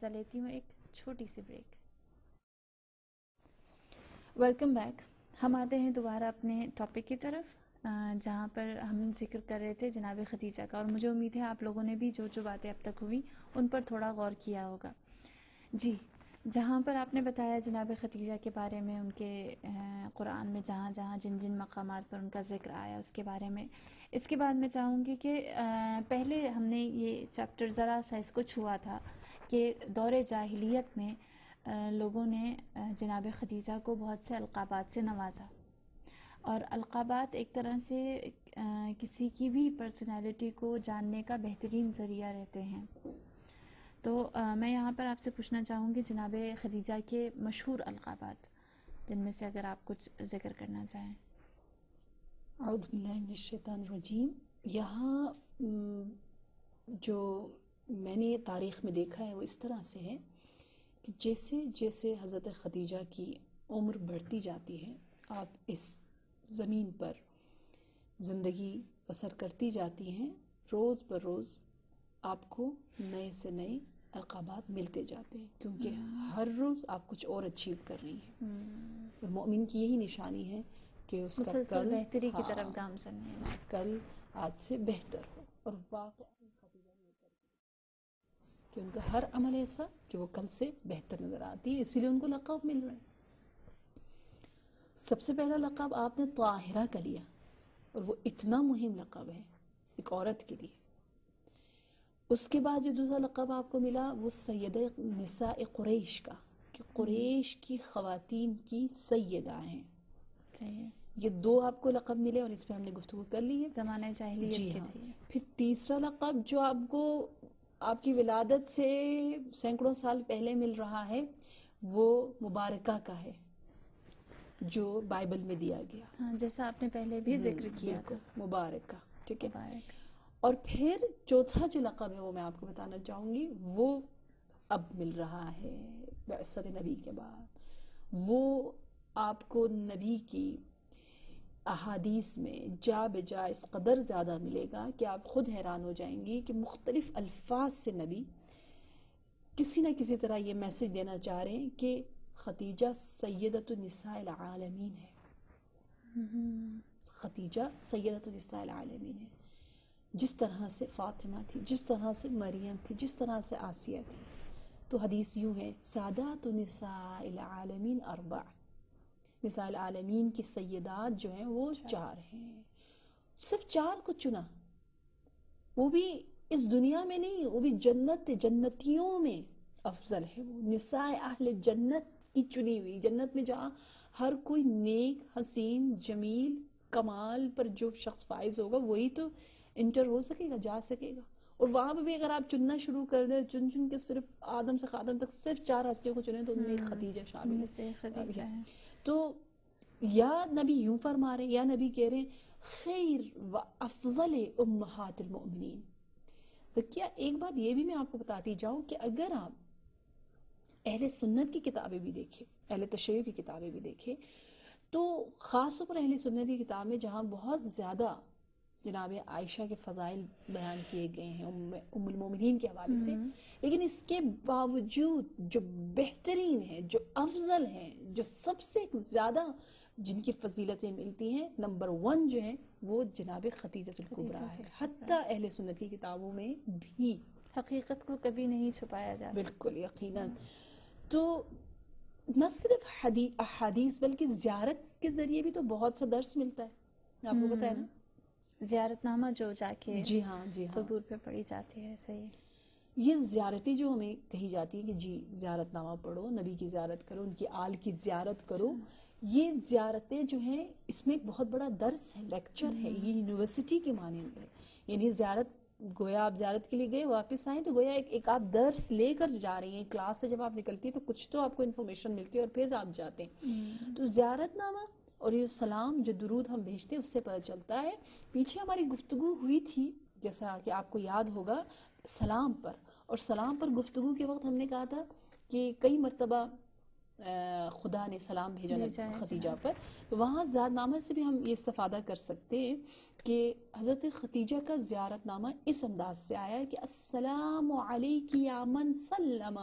لیتی ہوں ایک چھوٹی سی بریک۔ Welcome back. ہم آتے ہیں دوبارہ اپنے ٹاپک کی طرف، جہاں پر ہم ذکر کر رہے تھے جناب خدیجہ کا، اور مجھے امید ہے آپ لوگوں نے بھی جو باتیں اب تک ہوئی ان پر تھوڑا غور کیا ہوگا۔ جی، جہاں پر آپ نے بتایا جناب خدیجہ کے بارے میں، ان کے قرآن میں جہاں جہاں جن جن مقامات پر ان کا ذکر آیا اس کے بارے میں، اس کے بعد میں چاہوں گی کہ پہلے ہم نے یہ چیپٹر ذرا سا اس کو چھوا تھا کہ دور جاہلیت میں لوگوں نے جناب خدیجہ کو بہت سے القابات سے نوازا، اور القابات ایک طرح سے کسی کی بھی پرسنالٹی کو جاننے کا بہترین ذریعہ رہتے ہیں۔ تو میں یہاں پر آپ سے پوچھنا چاہوں گی جناب خدیجہ کے مشہور القابات، جن میں سے اگر آپ کچھ ذکر کرنا چاہیں۔ اعوذ باللہ من الشیطان الرجیم۔ یہاں جو میں نے تاریخ میں دیکھا ہے وہ اس طرح سے ہے کہ جیسے جیسے حضرت خدیجہ کی عمر بڑھتی جاتی ہے، آپ اس زمین پر زندگی بسر کرتی جاتی ہیں، روز بر روز آپ کو نئے سے نئے القابات ملتے جاتے ہیں، کیونکہ ہر روز آپ کچھ اور اچیو کر رہی ہیں، اور مومن کی یہی نشانی ہے کہ اس کا مسلسل بہتری کی طرف گامزن ہے، کل آج سے بہتر ہو، اور واقعی کہ ان کا ہر عمل ایسا کہ وہ کل سے بہتر نظر آتی ہے، اسی لیے ان کو لقب مل رہا ہے۔ سب سے پہلا لقب آپ نے طاہرہ کا لیا، اور وہ اتنا مہم لقب ہے ایک عورت کے لیے۔ اس کے بعد جو دوسرا لقب آپ کو ملا وہ سیدہ نساء قریش کا، کہ قریش کی خواتین کی سیدہ ہیں۔ یہ دو آپ کو لقب ملے، اور اس پہ ہم نے گفتگو کر لی ہے، زمانہ جاہلیت کے تھے۔ پھر تیسرا لقب جو آپ کو آپ کی ولادت سے سینکڑوں سال پہلے مل رہا ہے، وہ مبارکہ کا ہے، جو بائبل میں دیا گیا، ہاں، جیسا آپ نے پہلے بھی ذکر کیا تھا، مبارکہ، ٹھیک ہے۔ مبارک۔ اور پھر چوتھا جو لقب ہے وہ میں آپ کو بتانا چاہوں گی، وہ اب مل رہا ہے بعثت نبی کے بعد۔ وہ آپ کو نبی کی احادیث میں جا بجا اس قدر زیادہ ملے گا کہ آپ خود حیران ہو جائیں گی کہ مختلف الفاظ سے نبی کسی نہ کسی طرح یہ میسج دینا چاہ رہے ہیں کہ خدیجہ سیدۃ النساء العالمین ہے، خدیجہ سیدۃ النساء العالمین ہے۔ جس طرح سے فاطمہ تھی، جس طرح سے مریم تھی، جس طرح سے آسیہ تھی، تو حدیث یوں ہے، سادات نساء العالمین اربع، نساء العالمین کی سیدات جو ہیں وہ 4 ہیں۔ صرف 4 کو چنا، وہ بھی اس دنیا میں نہیں، وہ بھی جنتیوں میں افضل ہے، وہ نساء اہل جنت کی چنی ہوئی، جنت میں جہاں ہر کوئی نیک، حسین، جمیل، کمال پر جو شخص فائز ہوگا وہی تو انٹر ہو سکے گا، جا سکے گا۔ اور وہاں پہ بھی اگر آپ چننا شروع کر دیں، چن کے صرف آدم سے خاتم تک صرف 4 ہستیوں کو چنیں تو ان میں ایک خدیجہ شامل ہے۔ تو یا نبی یوں فرما رہے ہیں، یا نبی کہہ رہے ہیں خیر و افضل امہات المؤمنین۔ ذکیہ ایک بات یہ بھی میں آپ کو بتاتی جاؤں کہ اگر آپ اہل سنت کی کتابیں بھی دیکھیں، اہل تشیع کی کتابیں بھی دیکھیں، تو خاص طور پر اہل سنت کی کتاب میں جہاں بہت زیادہ جناب عائشہ کے فضائل بیان کیے گئے ہیں ام المومنین کے حوالے سے، لیکن اس کے باوجود جو بہترین ہیں، جو افضل ہیں، جو سب سے زیادہ جن کی فضیلتیں ملتی ہیں، نمبر 1 جو ہیں وہ جناب خدیجہ الکبریٰ ہے، حتیٰ اہل سنت کی کتابوں میں بھی۔ حقیقت کو کبھی نہیں چھپایا جا سکتا، بالکل یقیناً۔ تو نہ صرف احادیث بلکہ زیارت کے ذریعے بھی تو بہت سا درس ملتا ہے، آپ کو پتہ ہے نا، زیارت نامہ جو جا کے جی ہاں قبور پہ پڑھی جاتی ہے، صحیح۔ یہ زیارتیں جو ہمیں کہی جاتی ہیں کہ جی زیارت نامہ پڑھو، نبی کی زیارت کرو، ان کی آل کی زیارت کرو، یہ زیارتیں جو ہیں اس میں ایک بہت بڑا درس ہے، لیکچر ہے، یہ یونیورسٹی کے مانند ہے۔ یعنی زیارت، گویا آپ زیارت کے لیے گئے، واپس آئیں تو گویا ایک آپ درس لے کر جا رہی ہیں، کلاس سے جب آپ نکلتی ہیں تو کچھ تو آپ کو انفارمیشن ملتی ہے اور پھر آپ جاتے ہیں۔ تو زیارت نامہ اور یہ سلام جو درود ہم بھیجتے ہیں اس سے پتہ چلتا ہے۔ پیچھے ہماری گفتگو ہوئی تھی، جیسا کہ آپ کو یاد ہوگا، سلام پر، اور سلام پر گفتگو کے وقت ہم نے کہا تھا کہ کئی مرتبہ خدا نے سلام بھیجا خدیجہ پر. تو وہاں زیارت نامہ سے بھی ہم یہ استفادہ کر سکتے ہیں کہ حضرت خدیجہ کا زیارت نامہ اس انداز سے آیا ہے کہ السلام علیک یا من سلم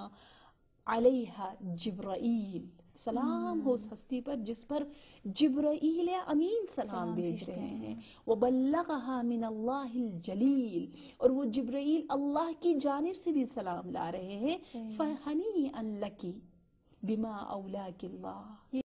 علیہ جبرائیل، سلام ہو اس ہستی پر جس پر جبرائیل امین سلام بھیج رہے ہیں. وَبَلَّغَهَا مِنَ اللَّهِ الْجَلِيلِ، اور وہ جبرائیل اللہ کی جانب سے بھی سلام لا رہے ہیں. فَهَنِيئًا لَكِ بِمَا أَوْلَاكِ اللَّهِ.